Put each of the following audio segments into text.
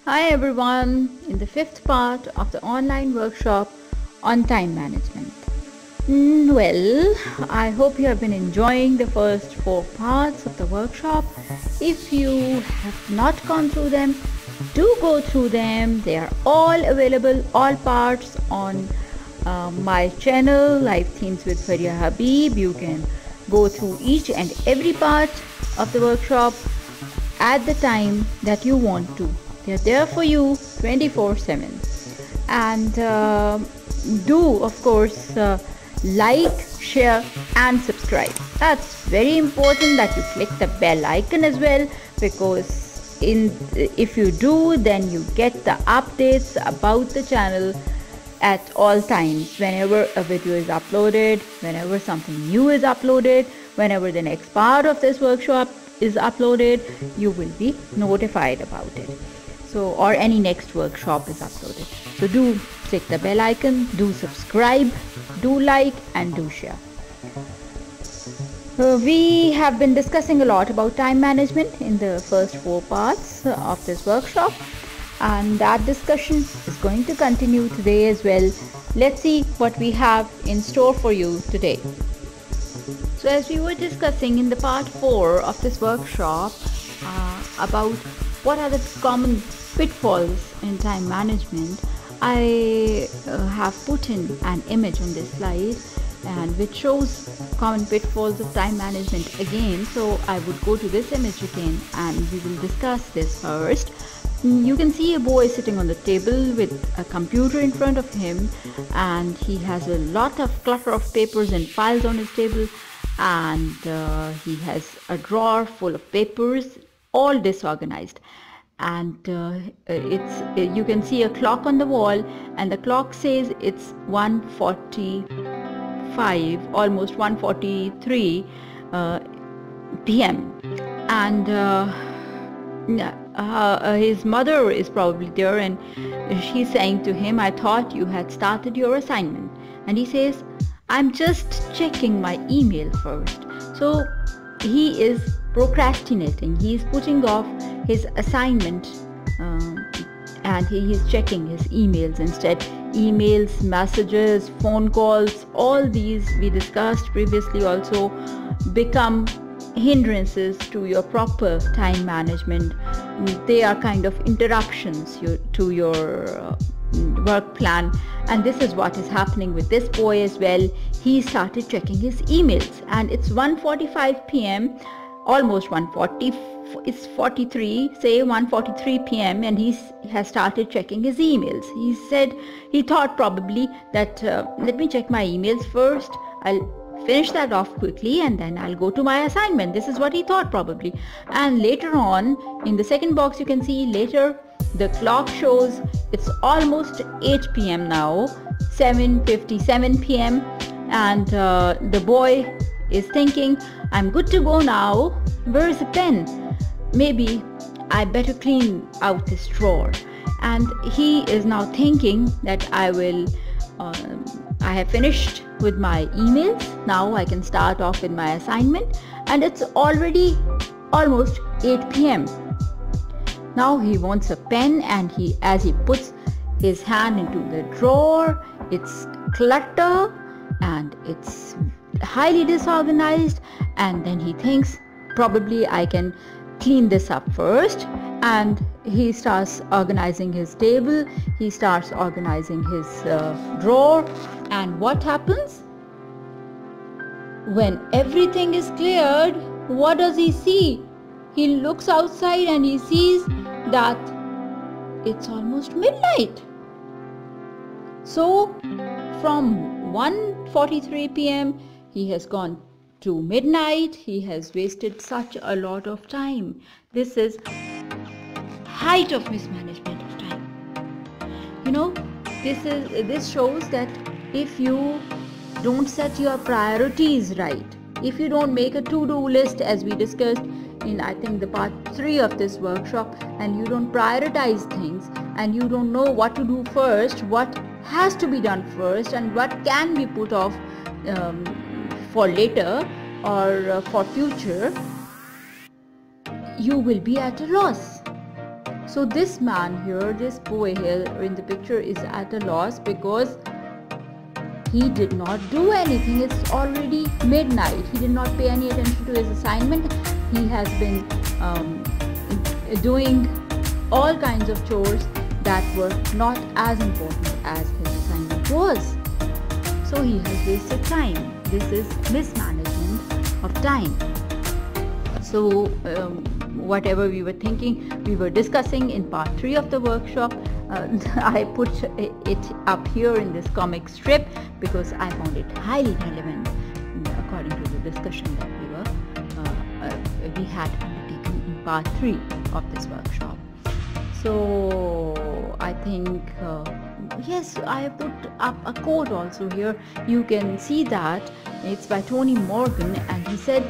Hi everyone, in the fifth part of the online workshop on time management. Well, I hope you have been enjoying the first four parts of the workshop. If you have not gone through them, do go through them. They are all available, all parts on my channel, Life Themes with Faria Habib. You can go through each and every part of the workshop at the time that you want to. They're there for you 24/7. And do of course like, share and subscribe. That's very important that you click the bell icon as well, because if you do, then you get the updates about the channel at all times, whenever a video is uploaded, whenever something new is uploaded, whenever the next part of this workshop is uploaded, you will be notified about it. So, or any next workshop is uploaded. So do click the bell icon, do subscribe, do like and do share. We have been discussing a lot about time management in the first four parts of this workshop, and that discussion is going to continue today as well. Let's see what we have in store for you today. So as we were discussing in the part 4 of this workshop about what are the common pitfalls in time management, I have put in an image on this slide and which shows common pitfalls of time management again. So I would go to this image again and we will discuss this first. You can see a boy sitting on the table with a computer in front of him, and he has a lot of clutter of papers and files on his table, and he has a drawer full of papers, all disorganized. And you can see a clock on the wall, and the clock says it's 1:45, almost 1:43 p.m. and his mother is probably there, and she's saying to him, "I thought you had started your assignment." And he says, "I'm just checking my email first." So he is procrastinating. He is putting off his assignment and he is checking his emails instead. Emails, messages, phone calls, all these we discussed previously also become hindrances to your proper time management. They are kind of interruptions to your work plan, and this is what is happening with this boy as well. He started checking his emails, and it's 1:45 p.m. almost 1:40. It's 43, say 1:43 p.m. and he has started checking his emails. He thought probably that let me check my emails first, I'll finish that off quickly and then I'll go to my assignment. This is what he thought probably. And later on, in the second box, you can see later the clock shows it's almost 8 p.m. now, 7:57 p.m. and the boy is thinking, "I'm good to go now. Where's the pen? Maybe I better clean out this drawer." And he is now thinking that I have finished with my emails. Now I can start off with my assignment, and it's already almost 8 p.m. Now he wants a pen, and as he puts his hand into the drawer, it's clutter and it's highly disorganized, and then he thinks probably I can clean this up first, and he starts organizing his table, he starts organizing his drawer. And what happens? When everything is cleared, what does he see? He looks outside and he sees that it's almost midnight. So from 1:43 p.m. he has gone to midnight. He has wasted such a lot of time. This is height of mismanagement of time. This shows that if you don't set your priorities right, if you don't make a to-do list as we discussed in I think the part 3 of this workshop, and you don't prioritize things, and you don't know what to do first, what has to be done first and what can be put off for later or for future, you will be at a loss. So this man here, this boy here in the picture, is at a loss because he did not do anything. It's already midnight. He did not pay any attention to his assignment. He has been doing all kinds of chores that were not as important as his assignment was. So he has wasted time. This is mismanagement of time. So whatever we were thinking, we were discussing in part 3 of the workshop, I put it up here in this comic strip because I found it highly relevant according to the discussion that we had undertaken in part 3 of this workshop. So I think yes, I have put up a quote also here. You can see that it's by Tony Morgan, and he said,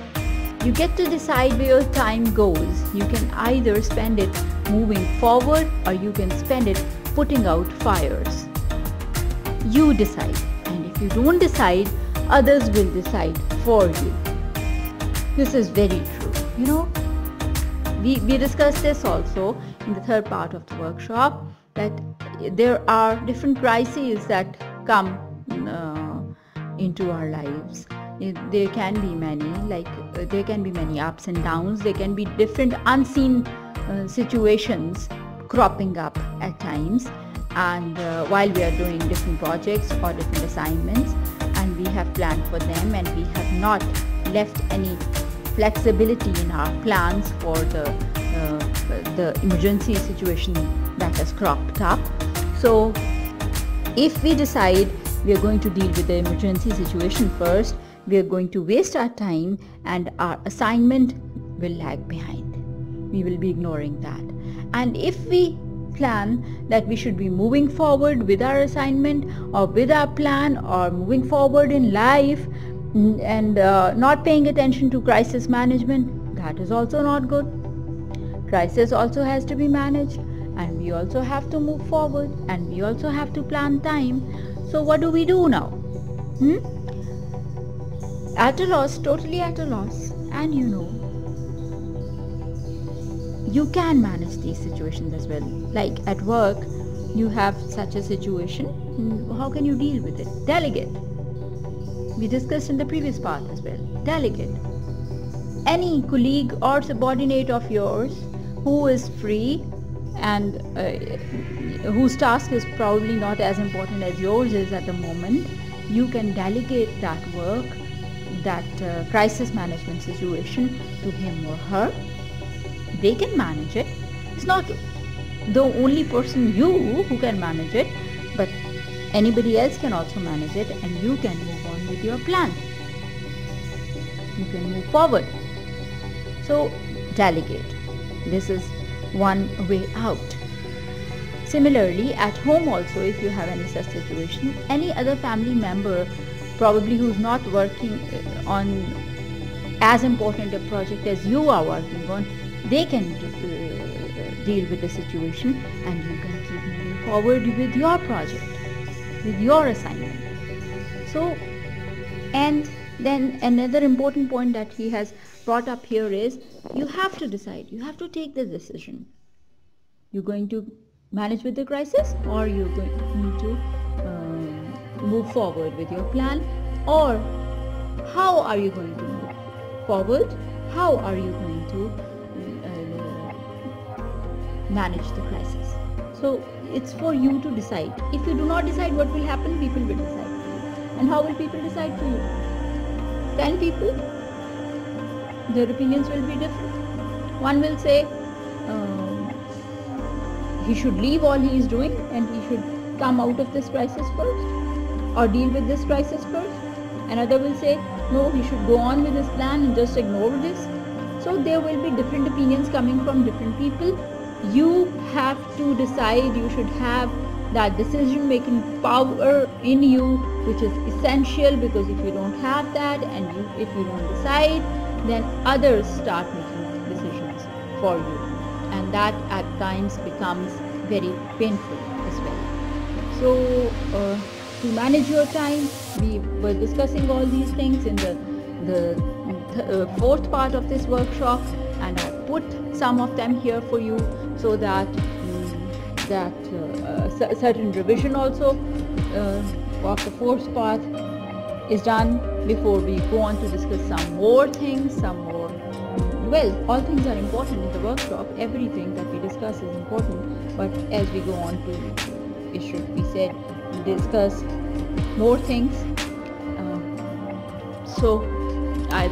you get to decide where your time goes. You can either spend it moving forward or you can spend it putting out fires. You decide, and if you don't decide, others will decide for you. This is very true. You know, we discussed this also in the third part of the workshop, that there are different crises that come into our lives. There can be many, there can be many ups and downs. There can be different unseen situations cropping up at times, and while we are doing different projects or different assignments, and we have planned for them, and we have not left any flexibility in our plans for the emergency situation that has cropped up. So if we decide we are going to deal with the emergency situation first, we are going to waste our time and our assignment will lag behind. We will be ignoring that. And if we plan that we should be moving forward with our assignment or with our plan or moving forward in life and not paying attention to crisis management, that is also not good. Crisis also has to be managed, and we also have to move forward, and we also have to plan time. So what do we do now? At a loss, totally at a loss. And you know, you can manage these situations as well. Like at work, you have such a situation. How can you deal with it? Delegate. We discussed in the previous part as well. Delegate. Any colleague or subordinate of yours who is free and whose task is probably not as important as yours is at the moment, you can delegate that work, that crisis management situation to him or her. They can manage it. It's not the only person you who can manage it, but anybody else can also manage it, and you can move on with your plan. You can move forward. So delegate. This is one way out. Similarly, at home also, if you have any such situation, any other family member probably who's not working on as important a project as you are working on, they can deal with the situation, and you can keep moving forward with your project, with your assignment. So, and then another important point that he has brought up here is, you have to decide, you have to take the decision. You're going to manage with the crisis, or you're going to move forward with your plan, or how are you going to move forward? How are you going to manage the crisis? So it's for you to decide. If you do not decide, what will happen? People will decide for you. And how will people decide for you? 10 people, their opinions will be different. One will say he should leave all he is doing and he should come out of this crisis first, or deal with this crisis first. Another will say no, he should go on with his plan and just ignore this. So there will be different opinions coming from different people. You have to decide. You should have that decision making power in you, which is essential, because if you don't have that, and if you don't decide, then others start making decisions for you, and that at times becomes very painful as well. So to manage your time, we were discussing all these things in the fourth part of this workshop, and I put some of them here for you so that that certain revision also of the fourth part is done before we go on to discuss some more things, well, all things are important in the workshop. Everything that we discuss is important, but as we go on to, it should be said, discuss more things. So I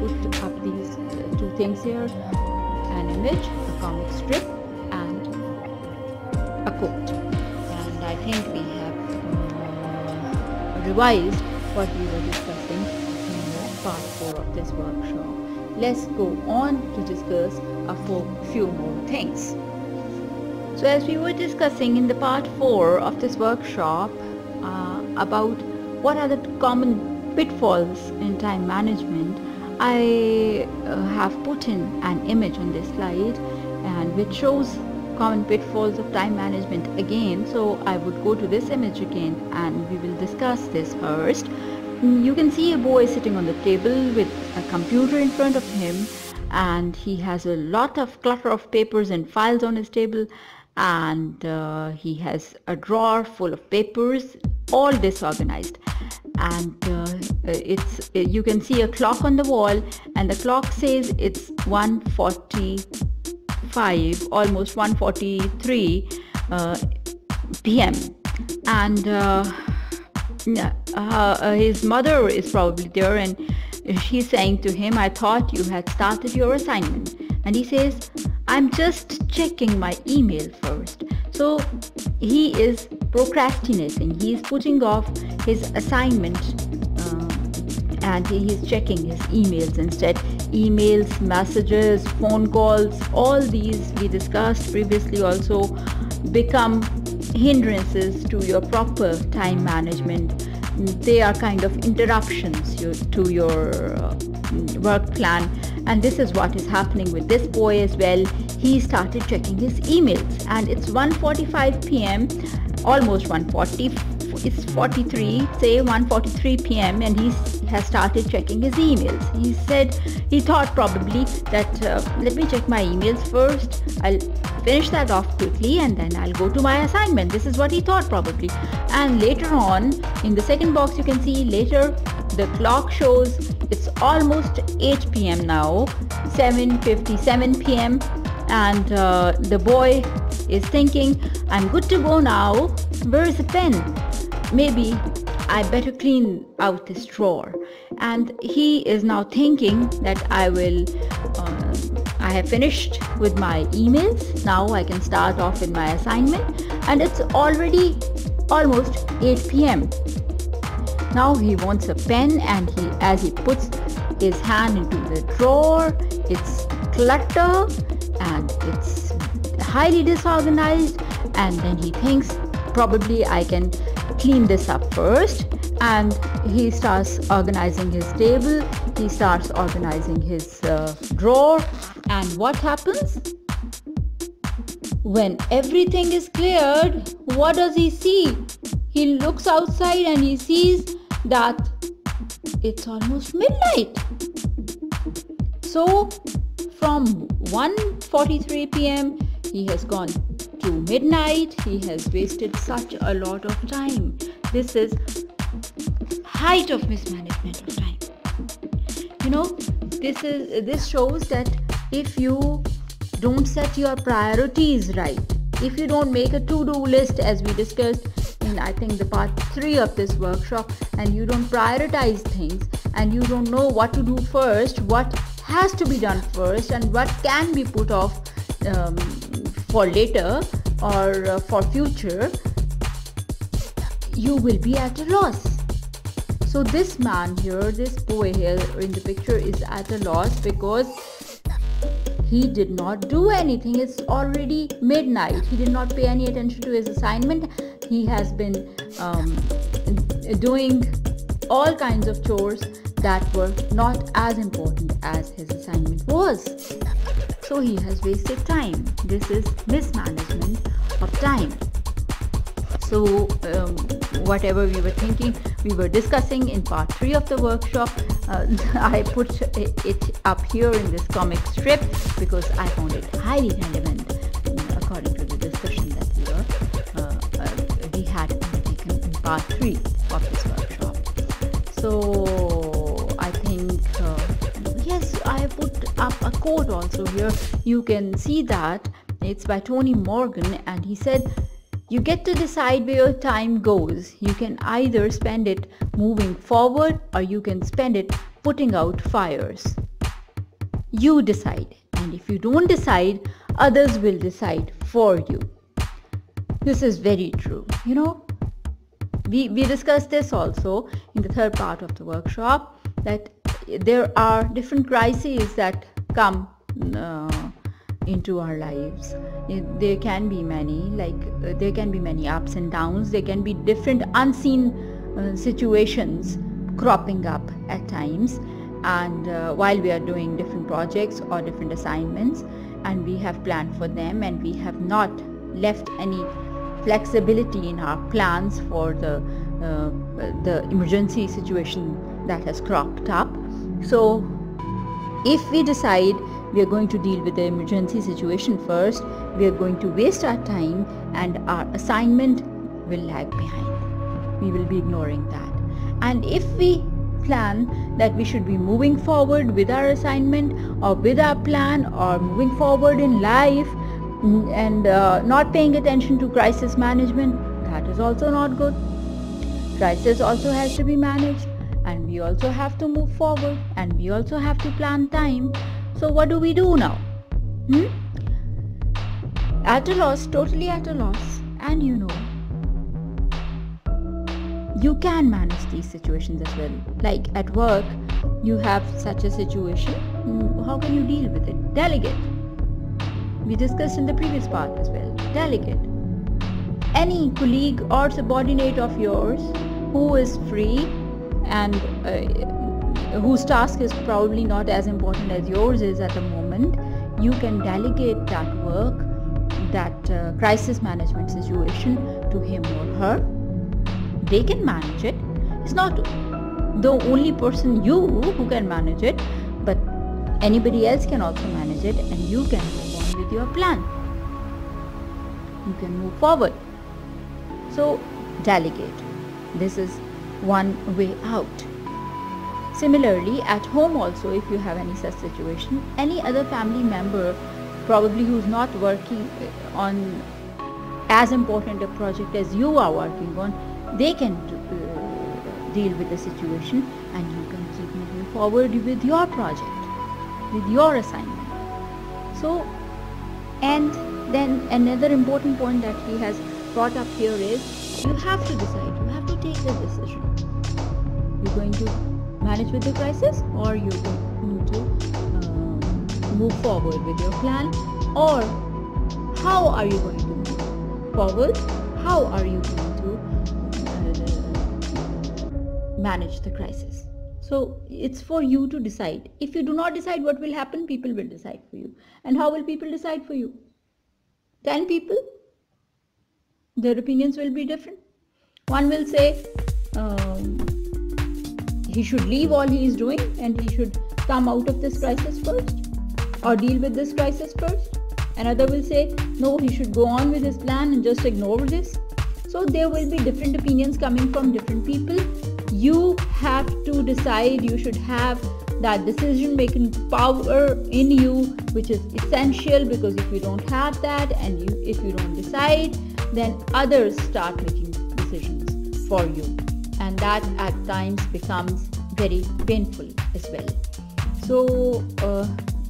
put up these two things here: an image, a comic strip, and a quote. And I think we have revised what we were discussing in part 4 of this workshop. Let's go on to discuss a few more things. So as we were discussing in the part 4 of this workshop about what are the common pitfalls in time management, I have put in an image on this slide and which shows common pitfalls of time management again. So I would go to this image again and we will discuss this first. You can see a boy sitting on the table with a computer in front of him, and he has a lot of clutter of papers and files on his table, and he has a drawer full of papers, all disorganized. And you can see a clock on the wall, and the clock says it's 1:45, almost 1:43 p.m. and his mother is probably there, and she's saying to him, I thought you had started your assignment. And he says, I'm just checking my email first. So he is procrastinating. He is putting off his assignment and he is checking his emails instead. Emails, messages, phone calls, all these we discussed previously also become hindrances to your proper time management. They are kind of interruptions to your work plan, and this is what is happening with this boy as well. He started checking his emails, and it's 1:45 p.m. almost 1:40. It's 43, say 1:43 p.m. and he has started checking his emails. He thought probably that let me check my emails first. I'll finish that off quickly and then I'll go to my assignment. This is what he thought probably. And later on, in the second box, you can see later the clock shows it's almost 8 p.m. now, 7:57 p.m. and the boy is thinking, I'm good to go now. Where is the pen? Maybe I better clean out this drawer. And he is now thinking that I have finished with my emails. Now I can start off with my assignment, and it's already almost 8 p.m. Now he wants a pen, and as he puts his hand into the drawer, it's clutter and it's highly disorganized, and then he thinks probably I can clean this up first, and he starts organizing his table, he starts organizing his drawer, and what happens? When everything is cleared, what does he see? He looks outside and he sees that it's almost midnight. So from 1:43 p.m. he has gone to midnight. He has wasted such a lot of time. This is height of mismanagement of time. This shows that if you don't set your priorities right, if you don't make a to-do list as we discussed in I think the part 3 of this workshop, and you don't prioritize things, and you don't know what to do first, what has to be done first, and what can be put off for later or for future, you will be at a loss. So this man here, this boy here in the picture is at a loss because he did not do anything. It's already midnight. He did not pay any attention to his assignment. He has been doing all kinds of chores that were not as important as his assignment was. So he has wasted time. This is mismanagement of time. So whatever we were thinking, we were discussing in part 3 of the workshop, I put it up here in this comic strip because I found it highly relevant according to the discussion that we were part 3 of this workshop. So I think yes, I put up a quote also here. You can see that it's by Tony Morgan, and he said, you get to decide where your time goes. You can either spend it moving forward, or you can spend it putting out fires. You decide, and if you don't decide, others will decide for you. This is very true. You know, we discussed this also in the third part of the workshop, that there are different crises that come into our lives. There can be many, there can be many ups and downs. There can be different unseen situations cropping up at times, and while we are doing different projects or different assignments, and we have planned for them, and we have not left any flexibility in our plans for the emergency situation that has cropped up. So if we decide we are going to deal with the emergency situation first, we are going to waste our time, and our assignment will lag behind. We will be ignoring that. And if we plan that we should be moving forward with our assignment or with our plan, or moving forward in life, and not paying attention to crisis management, that is also not good. Crisis also has to be managed, and we also have to move forward, and we also have to plan time. So what do we do now? At a loss, totally at a loss. And you know, you can manage these situations as well. Like at work, you have such a situation. How can you deal with it? Delegate. We discussed in the previous part as well. Delegate. Any colleague or subordinate of yours who is free and whose task is probably not as important as yours is at the moment, you can delegate that work, that crisis management situation, to him or her. They can manage it. It's not the only person who can manage it, but anybody else can also manage it, and you can move on with your plan. You can move forward. So delegate. This is one way out. Similarly, at home also, if you have any such situation, any other family member probably who's not working on as important a project as you are working on, they can deal with the situation, and you can keep moving forward with your project, with your assignment. So, and then another important point that he has brought up here is, you have to decide, you have to take the decision. You're going to manage with the crisis, or you're going to move forward with your plan, or how are you going to move forward? How are you going to manage the crisis? So it's for you to decide. If you do not decide, what will happen? People will decide for you. And how will people decide for you? 10 people, their opinions will be different. One will say he should leave all he is doing, and he should come out of this crisis first, or deal with this crisis first. Another will say, no, he should go on with his plan and just ignore this. So there will be different opinions coming from different people. You have to decide. You should have that decision making power in you, which is essential, because if you don't have that, and if you don't decide, then others start making decisions for you, and that at times becomes very painful as well. So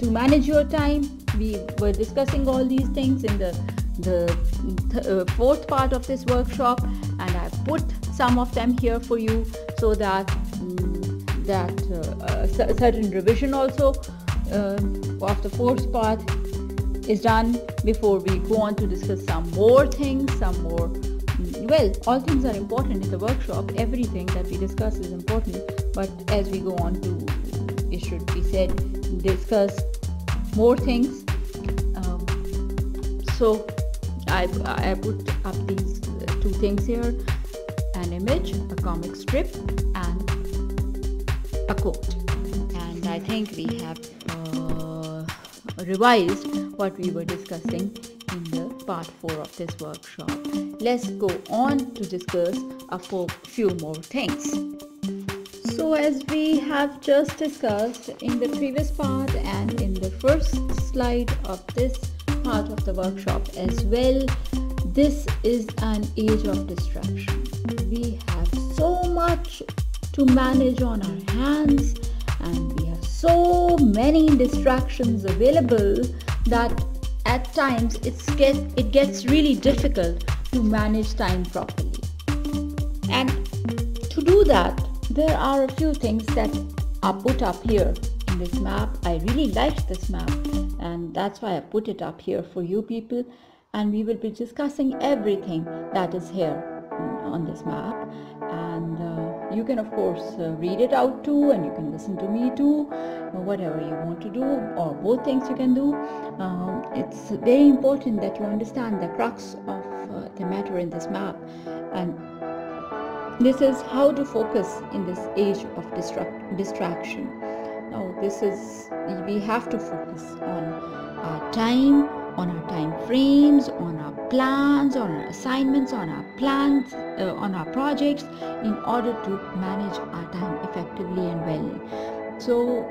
to manage your time, we were discussing all these things in the fourth part of this workshop, and I put some of them here for you, so that certain revision also of the fourth part is done before we go on to discuss some more things, well, all things are important in the workshop. Everything that we discuss is important, but as we go on to, it should be said, discuss more things. So I put up these two things here: an image, a comic strip, and a quote. And I think we have revised what we were discussing in the part 4 of this workshop. Let's go on to discuss a few more things. So as we have just discussed in the previous part and in the first slide of this part of the workshop as well, this is an age of distraction. We have so much to manage on our hands, and we have so many distractions available that at times it gets really difficult to manage time properly. And to do that, there are a few things that are put up here in this map. I really liked this map, and that's why I put it up here for you people, and we will be discussing everything that is here on this map. And you can of course read it out too, and you can listen to me too, whatever you want to do, or both things you can do. It's very important that you understand the crux of the matter in this map, and this is how to focus in this age of distraction. Now we have to focus on our time, on our time frames, on our plans, on our assignments, on our plans, on our projects, in order to manage our time effectively and well. So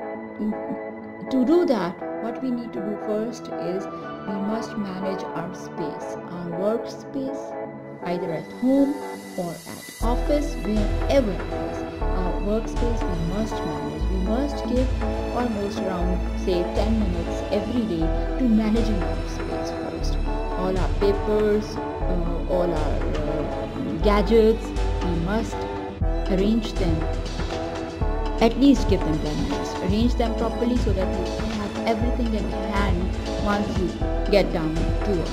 to do that, what we need to do first is we must manage our space, our workspace, either at home or at office, wherever it is. Our workspace we must manage. We must give almost around, say, 10 minutes every day to managing our space first. All our papers, all our gadgets, we must arrange them. At least give them 10 minutes. Arrange them properly so that you can have everything in hand once you get down to work.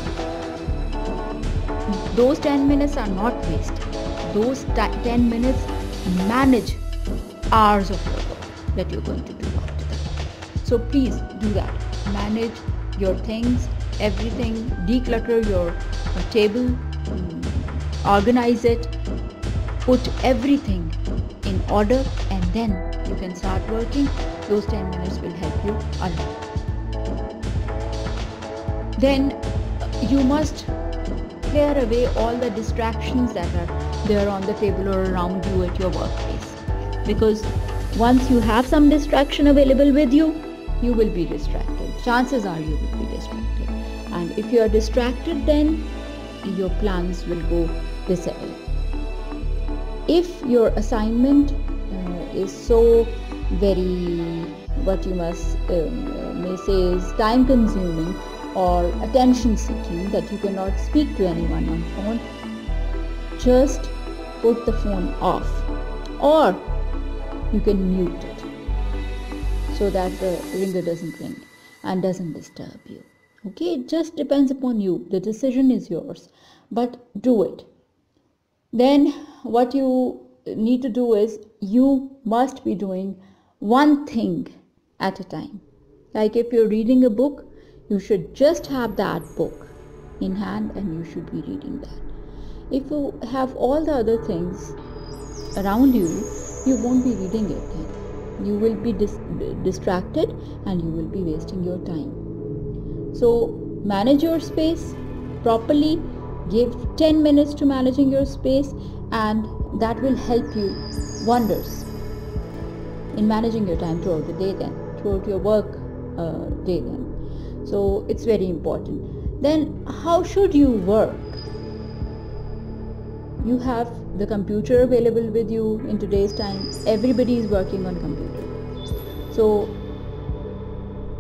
Those 10 minutes are not wasted. Those 10 minutes manage hours of your work that you're going to do after that. So please do that. Manage your things, everything. Declutter your table, organize it, put everything in order, and then you can start working. Those 10 minutes will help you a lot. Then you must clear away all the distractions that are there on the table or around you at your workplace, because once you have some distraction available with you, you will be distracted. Chances are you will be distracted, and if you are distracted, then your plans will go disarray. If your assignment is so very, what you must may say is time consuming or attention seeking, that you cannot speak to anyone on phone, just put the phone off, or you can mute it so that the ringer doesn't ring and doesn't disturb you. Okay, it just depends upon you. The decision is yours, but do it. Then what you need to do is you must be doing one thing at a time. Like if you're reading a book, you should just have that book in hand and you should be reading that. If you have all the other things around you, you won't be reading it then. You will be distracted and you will be wasting your time. So manage your space properly. Give 10 minutes to managing your space, and that will help you wonders in managing your time throughout the day then, throughout your work day then. So it's very important. Then how should you work? You have the computer available with you in today's time. Everybody is working on computer. So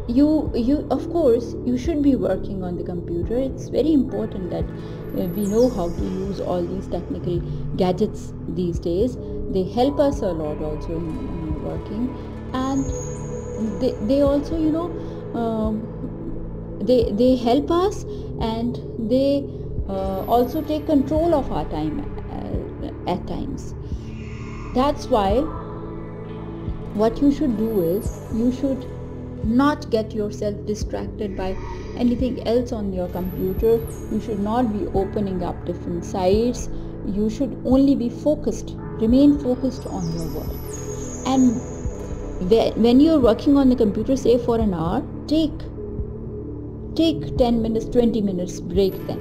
you of course you should be working on the computer. It's very important that we know how to use all these technical gadgets these days. They help us a lot also in working, and they also they help us, and they also take control of our time at times. That's why what you should do is you should not get yourself distracted by anything else on your computer. You should not be opening up different sites. You should only be focused, remain focused on your work. And when you're working on the computer, say for an hour, take take 10 minutes, 20 minutes break then.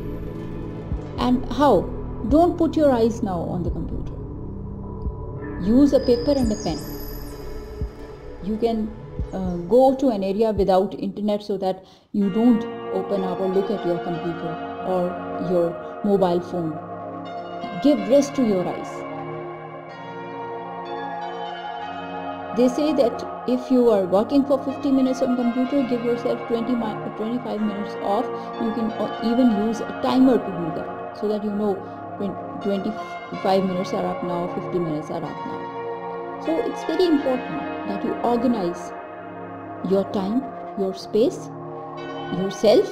And how? Don't put your eyes now on the computer. Use a paper and a pen. You can go to an area without internet so that you don't open up or look at your computer or your mobile phone. Give rest to your eyes. They say that if you are working for 50 minutes on computer, give yourself 25 minutes off. You can even use a timer to do that, so that you know when 25 minutes are up now, 50 minutes are up now. So it's very important that you organize your time, your space, yourself,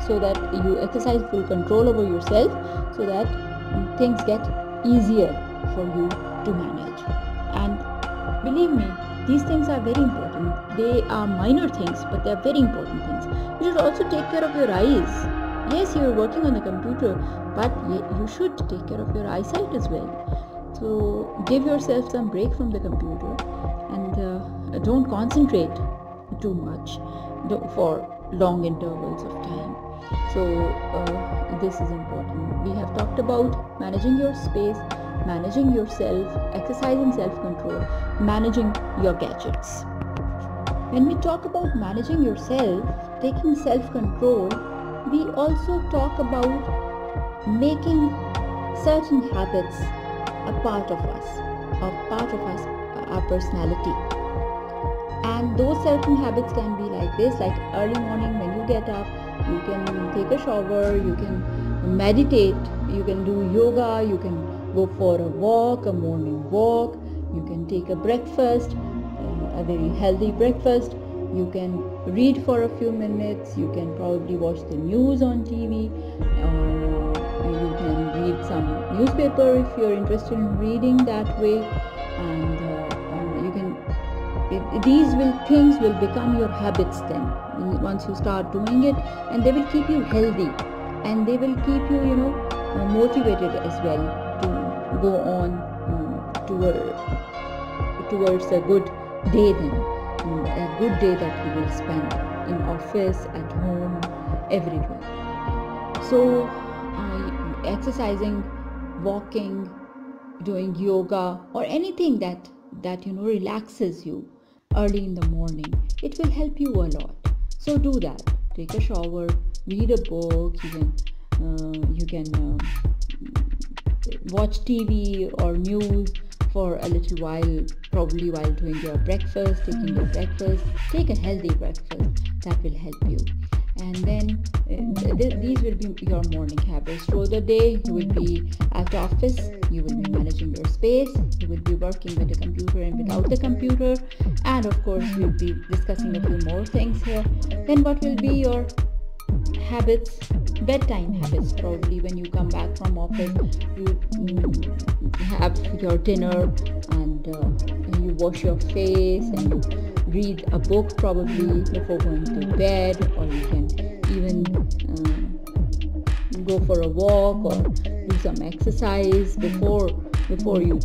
so that you exercise full control over yourself, so that things get easier for you to manage. And believe me, these things are very important. They are minor things, but they are very important things. You should also take care of your eyes. Yes, you are working on the computer, but you should take care of your eyesight as well. So give yourself some break from the computer, and don't concentrate too much for long intervals of time. So this is important. We have talked about managing your space, managing yourself, exercising self-control, managing your gadgets. When we talk about managing yourself, taking self-control, we also talk about making certain habits a part of us, our personality. And those certain habits can be like this, like early morning when you get up, you can take a shower, you can meditate, you can do yoga, you can go for a walk, a morning walk, you can take a breakfast, a very healthy breakfast, you can read for a few minutes, you can probably watch the news on TV, or you can read some newspaper if you're interested in reading that way, and you can. These things will become your habits then, once you start doing it, and they will keep you healthy, and they will keep you, motivated as well to go on towards a good day then, a good day that you will spend in office, at home, everywhere. So exercising, walking, doing yoga, or anything that relaxes you early in the morning, it will help you a lot. So do that. Take a shower, read a book, you can watch TV or news for a little while, probably while doing your breakfast, taking your breakfast. Take a healthy breakfast, that will help you. And then these will be your morning habits. Through the day, you will be at office, you will be managing your space, you will be working with the computer and without the computer, and of course we'll be discussing a few more things here. Then what will be your habits? Bedtime habits. Probably when you come back from office, you have your dinner, and you wash your face, and you read a book probably before going to bed, or you can even go for a walk or do some exercise before you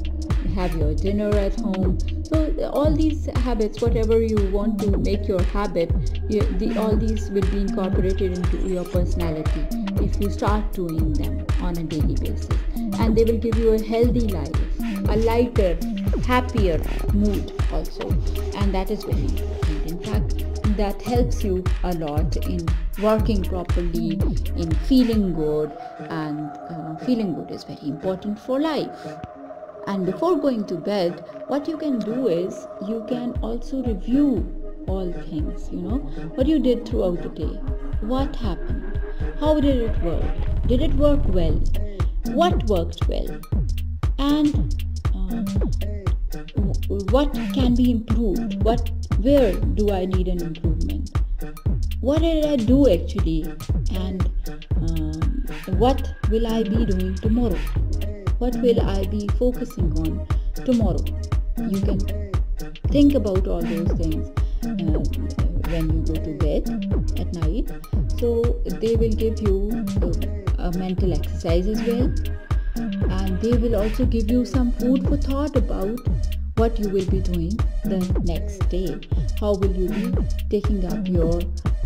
have your dinner at home. So all these habits, whatever you want to make your habit, all these will be incorporated into your personality if you start doing them on a daily basis, and they will give you a healthy life, a lighter, happier mood also, and that is very important. In fact, that helps you a lot in working properly, in feeling good, and feeling good is very important for life. And before going to bed, what you can do is you can also review all things, what you did throughout the day, what happened, how did it work, did it work well, what worked well, and what can be improved, where do I need an improvement, what did I do actually, and what will I be doing tomorrow, what will I be focusing on tomorrow. You can think about all those things when you go to bed at night. So they will give you a mental exercise as well, and they will also give you some food for thought about what you will be doing the next day. How will you be taking up your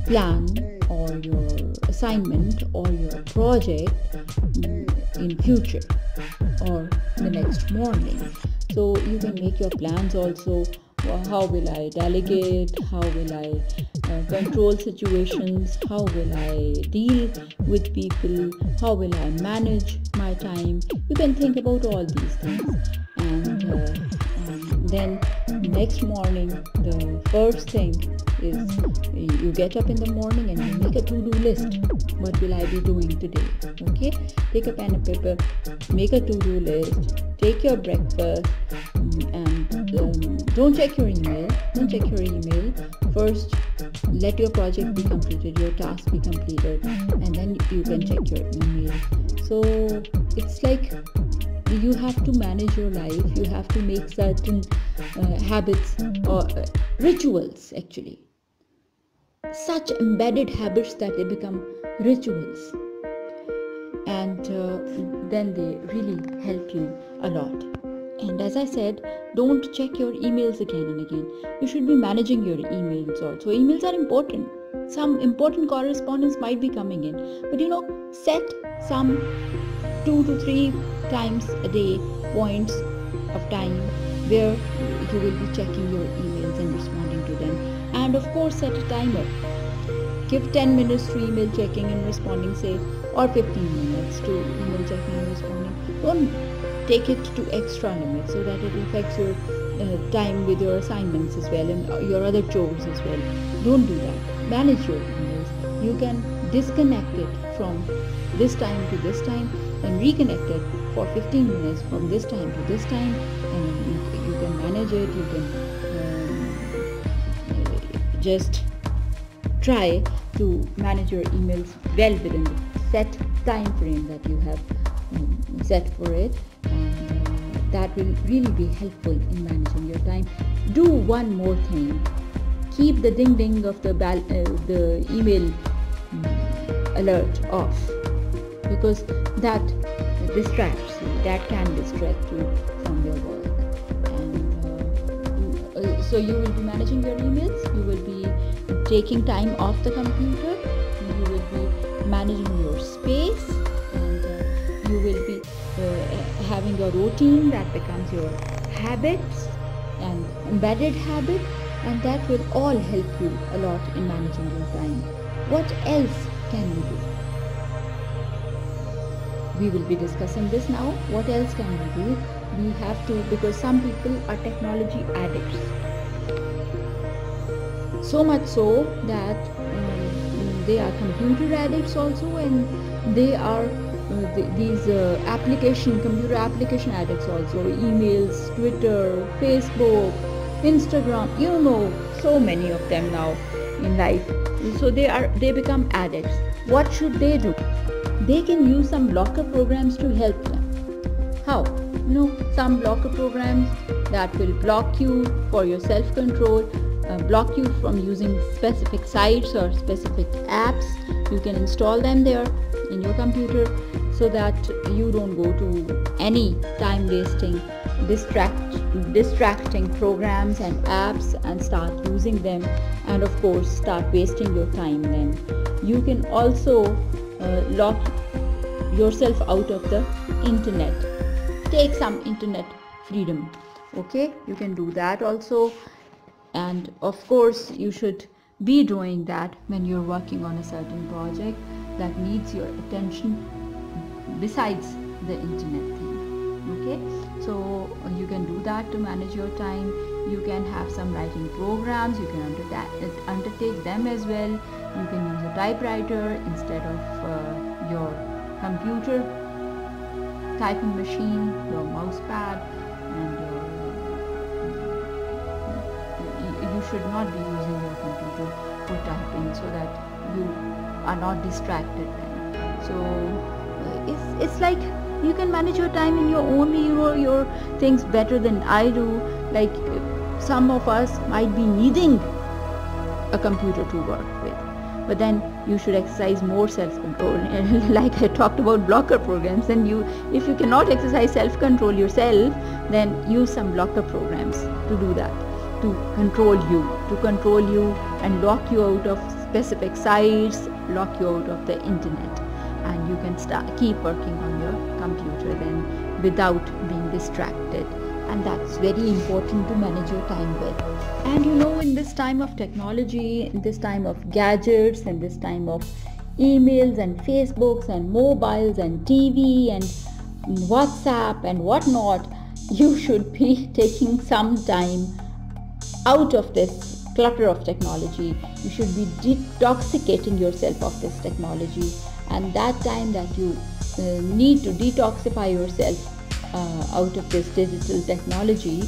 plan or your assignment or your project in future or the next morning. So you can make your plans also. How will I delegate? How will I control situations? How will I deal with people? How will I manage my time? You can think about all these things. And then next morning, the first thing is you get up in the morning and you make a to-do list. What will I be doing today? Okay, take a pen and paper, make a to-do list, take your breakfast, and don't check your email. First, let your project be completed, your task be completed, and then you can check your email. So it's like you have to manage your life. You have to make certain habits or rituals, actually, such embedded habits that they become rituals, and then they really help you a lot. And as I said, don't check your emails again and again. You should be managing your emails also. Emails are important. Some important correspondence might be coming in, but set some 2 to 3 times a day points of time where you will be checking your emails and responding to them. And of course, set a timer. Give 10 minutes to email checking and responding, say, or 15 minutes to email checking and responding. Don't take it to extra limits so that it affects your time with your assignments as well and your other chores as well. Don't do that. Manage your emails. You can disconnect it from this time to this time and reconnect it for 15 minutes from this time to this time, and you can manage it. You can just try to manage your emails well within the set time frame that you have set for it, and that will really be helpful in managing your time. Do one more thing. Keep the ding ding of the email alert off, because that distracts you. That can distract you from your work. And so you will be managing your emails. You will be taking time off the computer. You will be managing your space, and you will be having a routine that becomes your habits and embedded habit, and that will all help you a lot in managing your time. What else can you do? We will be discussing this now. What else can we do? We have to, because some people are technology addicts. So much so that they are computer addicts also, and they are these computer application addicts also. Emails, Twitter, Facebook, Instagram, so many of them now in life. So they become addicts. What should they do? They can use some blocker programs to help them. How? Some blocker programs that will block you for your self-control, block you from using specific sites or specific apps. You can install them there in your computer so that you don't go to any time-wasting, distracting programs and apps and start using them, and of course start wasting your time then. You can also lock yourself out of the internet. Take some internet freedom. Okay, you can do that also. And of course you should be doing that when you're working on a certain project that needs your attention besides the internet thing. Okay, so you can do that to manage your time. You can have some writing programs. You can undertake them as well. You can use a typewriter instead of your computer typing machine, your mouse pad, and you should not be using your computer for typing so that you are not distracted then. So it's like you can manage your time in your own way, your things better than I do. Like some of us might be needing a computer to work with, but then you should exercise more self-control. Like I talked about blocker programs, then if you cannot exercise self-control yourself, then use some blocker programs to do that, to control you and lock you out of specific sites lock you out of the internet, and you can keep working on your computer then without being distracted. And that's very important to manage your time well. And in this time of technology, in this time of gadgets, in this time of emails and Facebooks and mobiles and TV and WhatsApp and whatnot, you should be taking some time out of this clutter of technology. You should be detoxicating yourself of this technology, and that time that you need to detoxify yourself out of this digital technology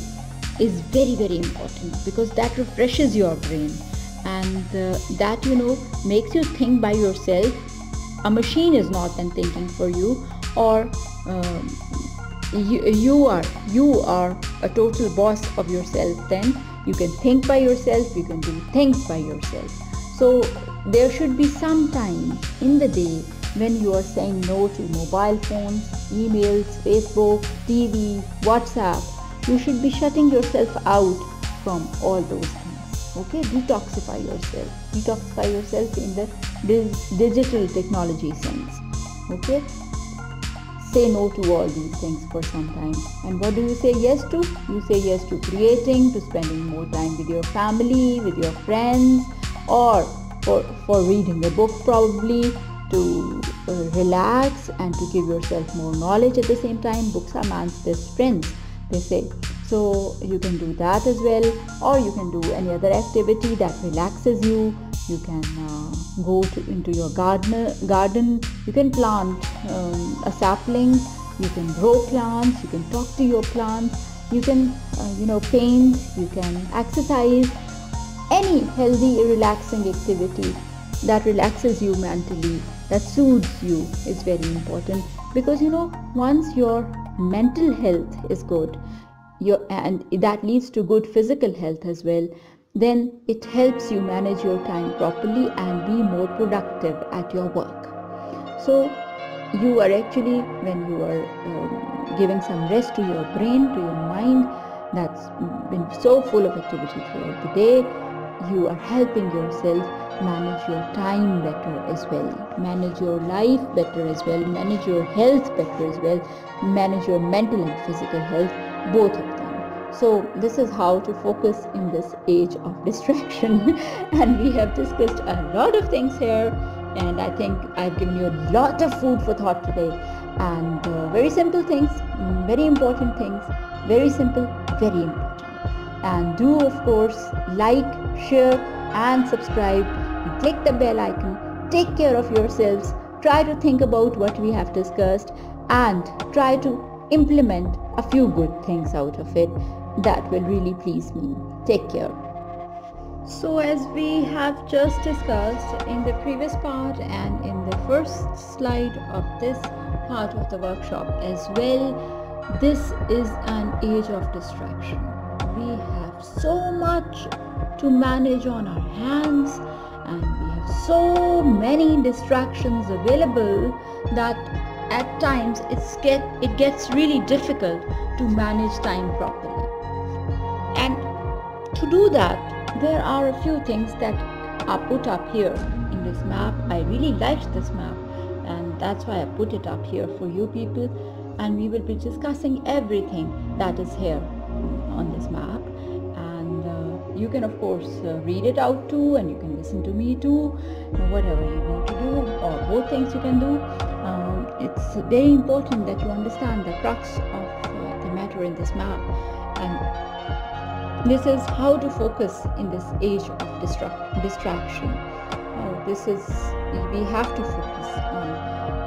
is very, very important, because that refreshes your brain, and that makes you think by yourself. A machine is not then thinking for you, or you are a total boss of yourself. Then you can think by yourself, you can do things by yourself. So there should be some time in the day when you are saying no to mobile phones, emails, Facebook, TV, WhatsApp. You should be shutting yourself out from all those things. Okay, detoxify yourself in the digital technology sense. Okay, say no to all these things for some time. And what do you say yes to? You say yes to creating, to spending more time with your family, with your friends, or for reading a book, probably, to relax and to give yourself more knowledge at the same time. Books are man's best friends, they say. So you can do that as well, or you can do any other activity that relaxes you. You can go into your garden. You can plant a sapling. You can grow plants. You can talk to your plants. You can paint. You can exercise. Any healthy, relaxing activity that relaxes you mentally, that soothes you, is very important. Because once your mental health is good, and that leads to good physical health as well, then it helps you manage your time properly and be more productive at your work. So you are actually, when you are giving some rest to your brain, to your mind, that's been so full of activity throughout the day, you are helping yourself manage your time better as well, manage your life better as well, manage your health better as well, manage your mental and physical health, both of them. So this is how to focus in this age of distraction. And we have discussed a lot of things here, and I think I've given you a lot of food for thought today, and very simple things, very important things, very simple, very important. And do, of course, like, share and subscribe, and click the bell icon. Take care of yourselves. Try to think about what we have discussed and try to implement a few good things out of it. That will really please me. Take care. So as we have just discussed in the previous part and in the first slide of this part of the workshop as well, this is an age of distraction. We have so much to manage on our hands, and we have so many distractions available that at times it gets really difficult to manage time properly. And to do that, there are a few things that are put up here in this map. I really liked this map, and that's why I put it up here for you people. And we will be discussing everything that is here on this map. And you can of course read it out too, and you can listen to me too, whatever you want to do, or both things you can do. It's very important that you understand the crux of the matter in this map, and this is how to focus in this age of distraction. We have to focus on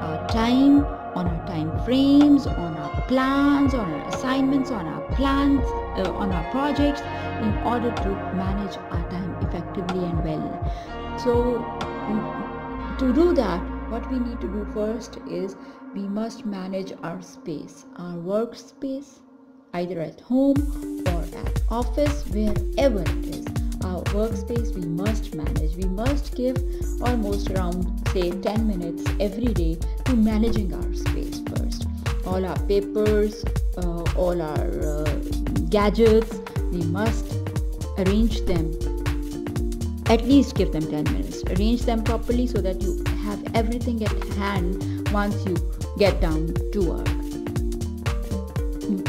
our time, on our time frames, on our plans, on our assignments, on our plans, on our projects, in order to manage our time effectively and well. So to do that, what we need to do first is we must manage our space, our workspace, either at home or at office, wherever it is. Our workspace we must manage. We must give almost around, say, 10 minutes every day to managing our space first. All our papers, all our gadgets, we must arrange them at least give them 10 minutes. Arrange them properly so that you have everything at hand once you get down to work.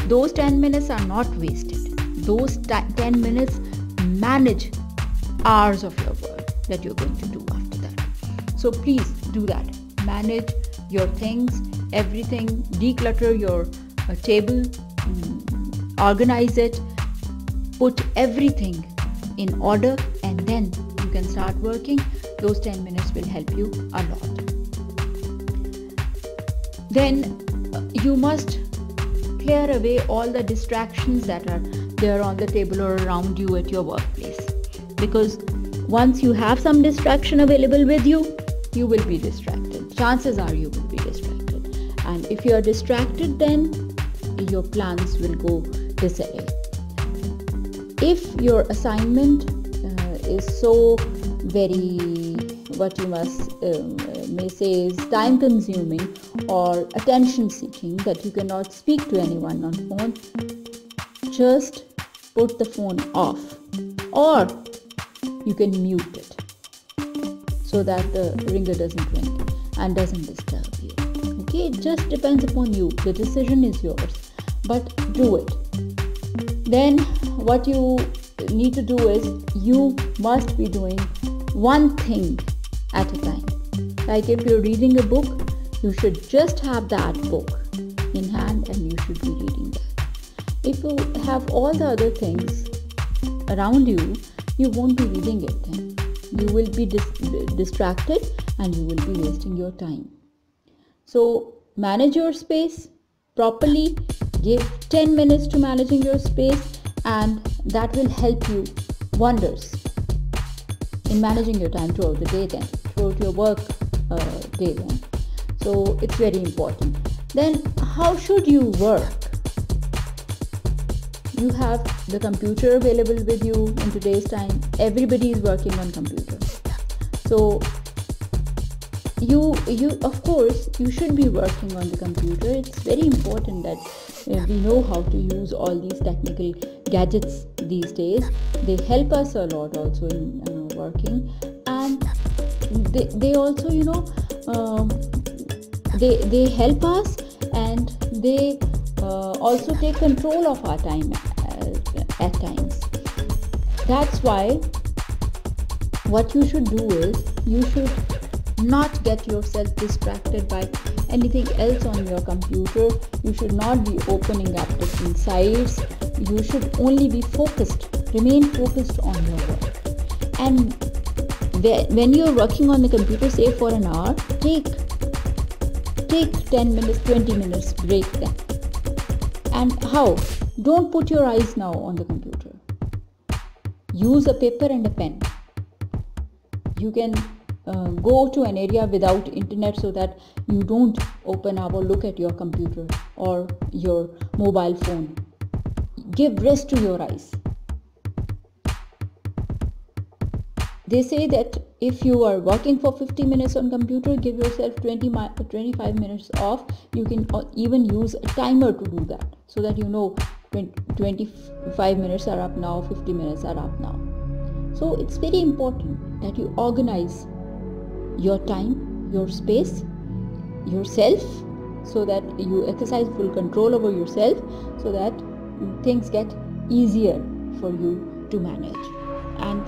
Those 10 minutes are not wasted. Those 10 minutes manage hours of your work that you're going to do after that. So please do that. Manage your things, everything, declutter your table, organize it, put everything in order, and then you can start working. Those 10 minutes will help you a lot. Then you must clear away all the distractions that are there on the table or around you at your workplace, because once you have some distraction available with you, you will be distracted. Chances are you will be distracted, and if you are distracted, then your plans will go disarray. If your assignment is so very, what you may say is time consuming or attention seeking that you cannot speak to anyone on phone, just put the phone off, or you can mute it so that the ringer doesn't ring and doesn't disturb you. Okay, it just depends upon you. The decision is yours, but do it. Then what you need to do is you must be doing one thing at a time. Like if you're reading a book, you should just have that book in hand and you should be reading that. If you have all the other things around you, you won't be reading it then. You will be distracted and you will be wasting your time. So manage your space properly. Give 10 minutes to managing your space, and that will help you wonders in managing your time throughout the day then, throughout your work day then. So it's very important. Then how should you work? You have the computer available with you in today's time. Everybody is working on computer. So you of course you should be working on the computer. It's very important that we know how to use all these technical gadgets these days. They help us a lot also in working, and they also they help us, and they also take control of our time at times. That's why what you should do is you should not get yourself distracted by anything else on your computer. You should not be opening up different sites. You should only be focused, remain focused on your work. And when you're working on the computer, say for an hour, take 10 minutes, 20 minutes break then. And how? Don't put your eyes now on the computer. Use a paper and a pen. You can go to an area without internet so that you don't open up or look at your computer or your mobile phone. Give rest to your eyes. They say that if you are working for 50 minutes on computer, give yourself 25 minutes off. You can even use a timer to do that, so that you know 25 minutes are up now, 50 minutes are up now. So it's very important that you organize your time, your space, yourself, so that you exercise full control over yourself, so that things get easier for you to manage. And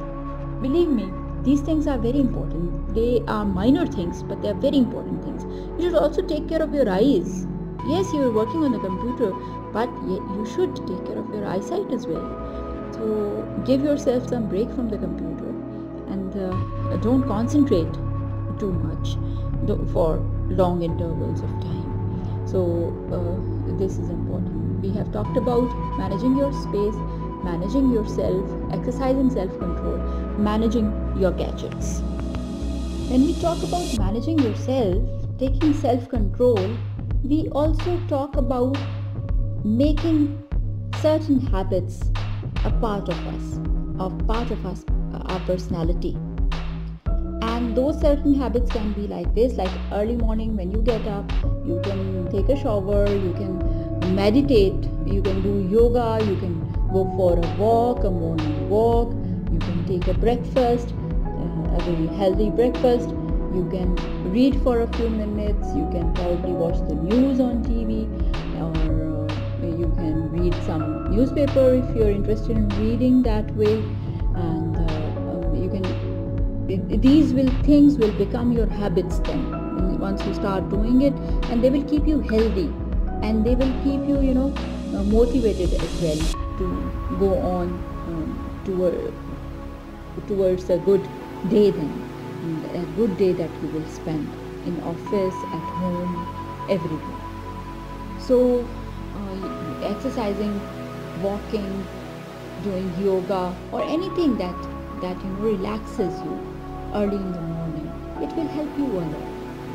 believe me, these things are very important. They are minor things, but they are very important things. You should also take care of your eyes. Yes, you are working on the computer, but you should take care of your eyesight as well. So give yourself some break from the computer, and don't concentrate too much for long intervals of time. So this is important. We have talked about managing your space, managing yourself, exercising self-control, managing your gadgets. When we talk about managing yourself, taking self-control, we also talk about making certain habits a part of us, our personality. And those certain habits can be like this, like early morning when you get up, you can take a shower, you can meditate, you can do yoga, you can go for a walk, a morning walk, you can take a breakfast, a very healthy breakfast. You can read for a few minutes. You can probably watch the news on TV, or you can read some newspaper if you're interested in reading that way. And you can. These things will become your habits then. Once you start doing it, and they will keep you healthy, and they will keep you, motivated as well to go on towards a good day then. A good day that you will spend in office, at home, everywhere. So exercising, walking, doing yoga, or anything that relaxes you early in the morning, it will help you a lot.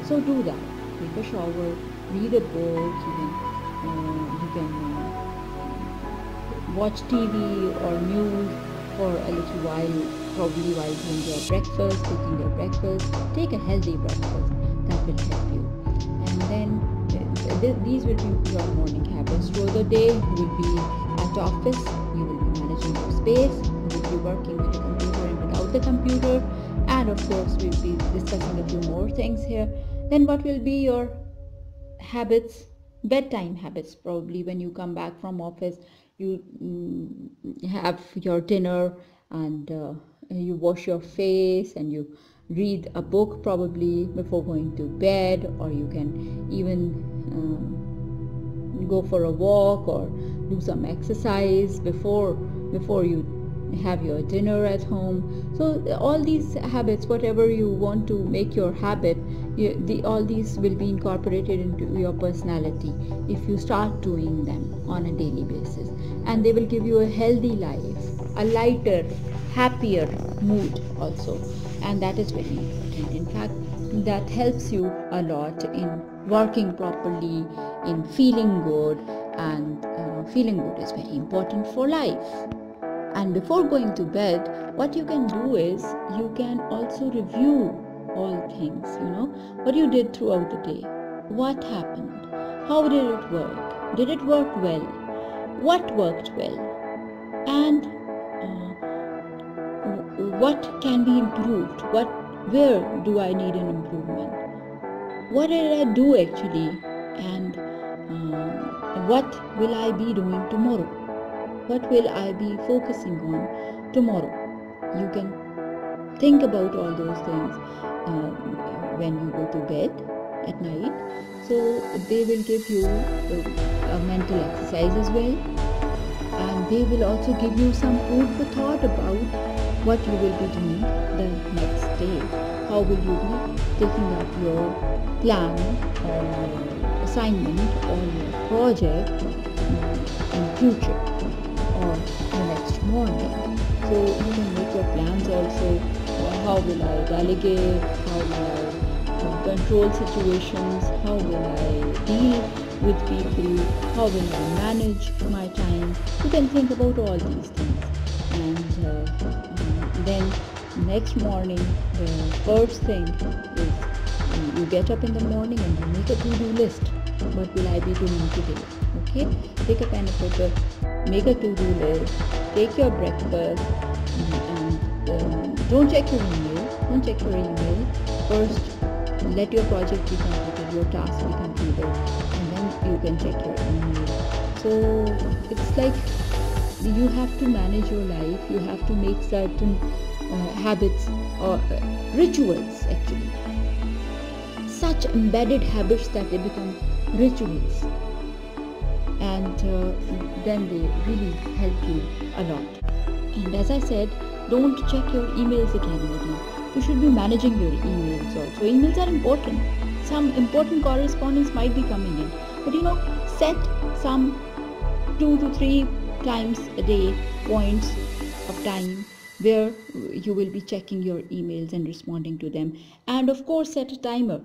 So do that. Take a shower, read a book. You can watch TV or news for a little while, probably while doing your breakfast, cooking your breakfast. Take a healthy breakfast, that will help you. And then these will be your morning habits. Throughout the day, you will be at office, you will be managing your space, you will be working with the computer and without the computer, and of course we'll be discussing a few more things here. Then what will be your habits? Bedtime habits. Probably when you come back from office, you have your dinner, and you wash your face, and you read a book probably before going to bed, or you can even go for a walk or do some exercise before you have your dinner at home. So all these habits, whatever you want to make your habit, all these will be incorporated into your personality if you start doing them on a daily basis, and they will give you a healthy life, a lighter, happier mood also, and that is very important. In fact, that helps you a lot in working properly, in feeling good, and feeling good is very important for life. And before going to bed, what you can do is you can also review all things, what you did throughout the day, what happened, how did it work, did it work well, what worked well, and what can be improved, where do I need an improvement, what did I do actually, and what will I be doing tomorrow, what will I be focusing on tomorrow. You can think about all those things when you go to bed at night. So they will give you a mental exercise as well, and they will also give you some food for thought about what you will be doing the next day. How will you be taking up your plan or assignment or your project in future or the next morning. So you can make your plans also. How will I delegate? How will I control situations? How will I deal with people? How will I manage my time? You can think about all these things. And then next morning, the first thing is you get up in the morning and you make a to-do list. What will I be doing today? Okay? Take a pen and paper, make a to-do list, take your breakfast, and don't check your email. Don't check your email. First, let your project be completed, your task be completed, and then you can check your email. So it's like you have to manage your life. You have to make certain habits or rituals actually. Such embedded habits that they become rituals, and then they really help you a lot. And as I said, don't check your emails again and again. You should be managing your emails also. Emails are important. Some important correspondence might be coming in, but set some 2 to 3 times a day points of time where you will be checking your emails and responding to them. And of course, set a timer.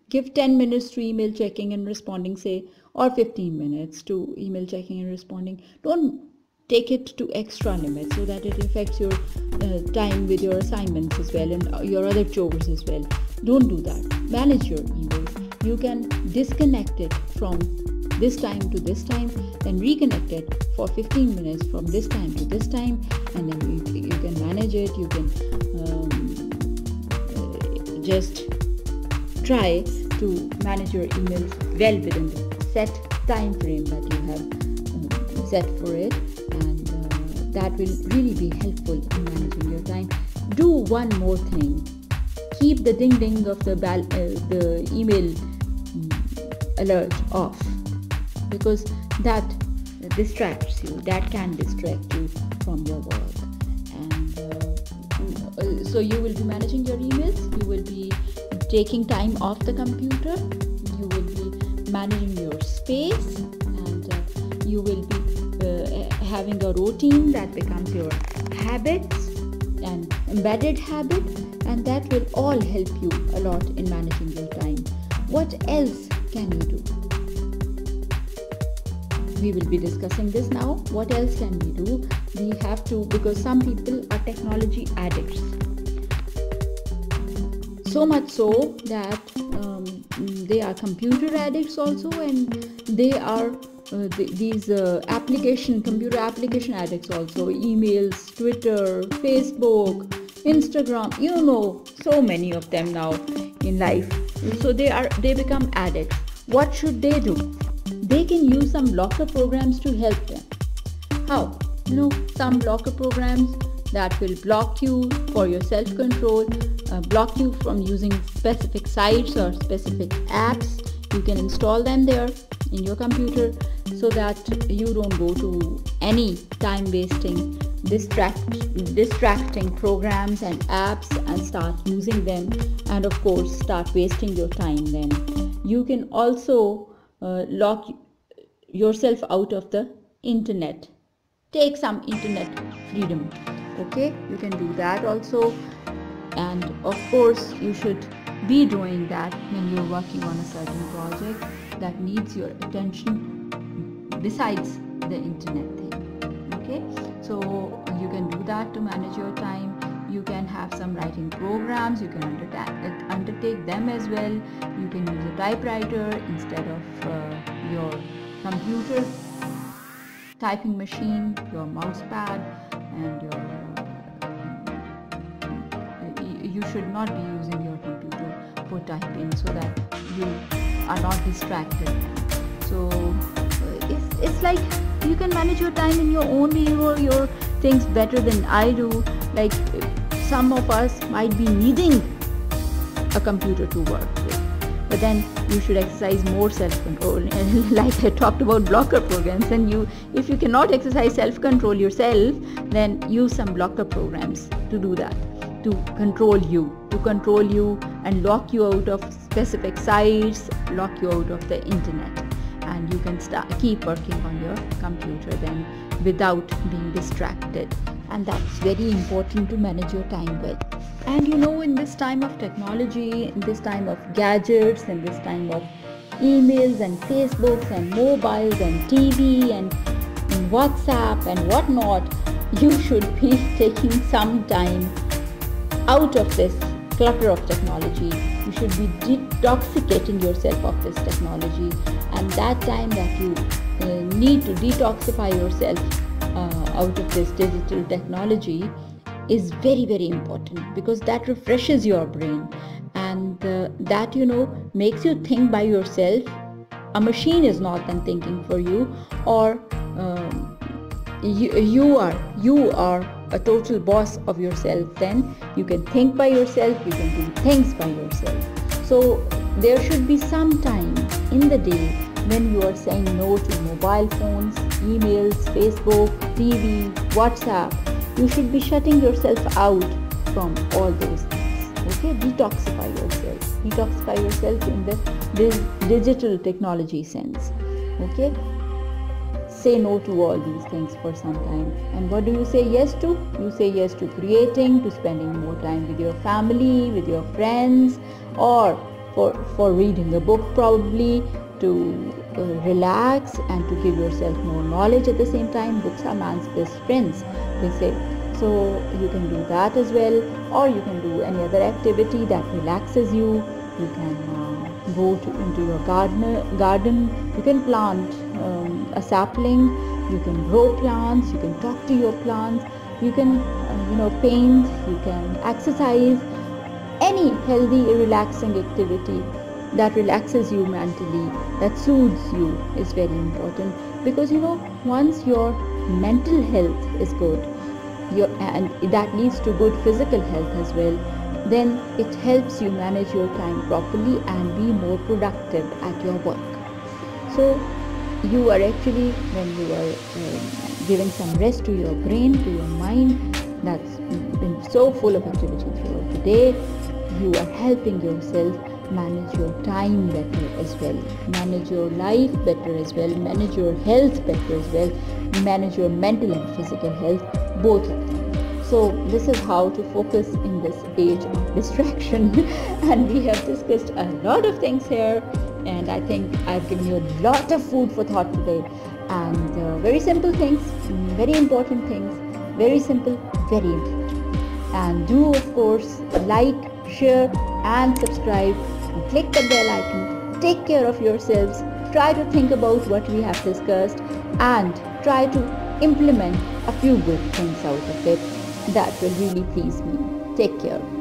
Give 10 minutes to email checking and responding, say, or 15 minutes to email checking and responding. Don't take it to extra limits so that it affects your time with your assignments as well and your other chores as well. Don't do that. Manage your emails. You can disconnect it from this time to this time, then reconnect it for 15 minutes from this time to this time, and then you can manage it. You can just try to manage your emails well within the set time frame that you have set for it, and that will really be helpful in managing your time. Do one more thing: keep the ding ding of the email alert off, because that distracts you. That can distract you from your work, and so you will be managing your emails. You will be taking time off the computer. You will be managing your space, and you will be having a routine that becomes your habits and embedded habit, and that will all help you a lot in managing your time. What else can you do? We will be discussing this now. What else can we do? We have to, because some people are technology addicts. So much so that they are computer addicts also, and they are these computer application addicts also. Emails, Twitter, Facebook, Instagram, so many of them now in life. So they become addicts. What should they do? They can use some blocker programs to help them. How? Some blocker programs that will block you for your self-control, block you from using specific sites or specific apps. You can install them there in your computer so that you don't go to any time-wasting, distracting programs and apps and start using them, and of course start wasting your time then. You can also lock yourself out of the internet. Take some internet freedom. Okay, you can do that also, and of course you should be doing that when you're working on a certain project that needs your attention besides the internet thing. Okay, so you can do that to manage your time. You can have some writing programs. You can undertake them as well. You can use a typewriter instead of your computer typing machine, your mouse pad, and you should not be using your computer for typing, so that you are not distracted. So it's like you can manage your time in your own way, your things better than I do. Like some of us might be needing a computer to work with, but then you should exercise more self-control. And like I talked about blocker programs, and if you cannot exercise self-control yourself, then use some blocker programs to do that, to control you and lock you out of specific sites, lock you out of the internet, and you can keep working on your computer then without being distracted. And that's very important to manage your time well. And in this time of technology, in this time of gadgets, in this time of emails and Facebooks and mobiles and TV and WhatsApp and whatnot, you should be taking some time out of this clutter of technology. You should be detoxicating yourself of this technology, and that time that you need to detoxify yourself out of this digital technology is very, very important, because that refreshes your brain, and that makes you think by yourself. A machine is not then thinking for you, or you are a total boss of yourself. Then you can think by yourself, you can do things by yourself. So there should be some time in the day when you are saying no to mobile phones, emails, Facebook, TV, WhatsApp. You should be shutting yourself out from all those things. Okay, detoxify yourself in this digital technology sense. Okay, say no to all these things for some time. And what do you say yes to? You say yes to creating, to spending more time with your family, with your friends, or for reading a book, probably, to relax and to give yourself more knowledge at the same time. Books are man's best friends, they say. So you can do that as well, or you can do any other activity that relaxes you. You can go into your garden. You can plant a sapling. You can grow plants. You can talk to your plants. You can paint. You can exercise. any healthy, relaxing activity that relaxes you mentally, that soothes you is very important. Because once your mental health is good, and that leads to good physical health as well, then it helps you manage your time properly and be more productive at your work. So you are actually, when you are giving some rest to your brain, to your mind, that's been so full of activity throughout the day, you are helping yourself manage your time better as well, manage your life better as well, manage your health better as well, manage your mental and physical health, both of them. So this is how to focus in this age of distraction. And we have discussed a lot of things here, and I think I've given you a lot of food for thought today, and very simple things, very important things, very simple, very important. And do of course like, share and subscribe, and click the bell icon. Take care of yourselves, try to think about what we have discussed, and try to implement a few good things out of it. That will really please me. Take care.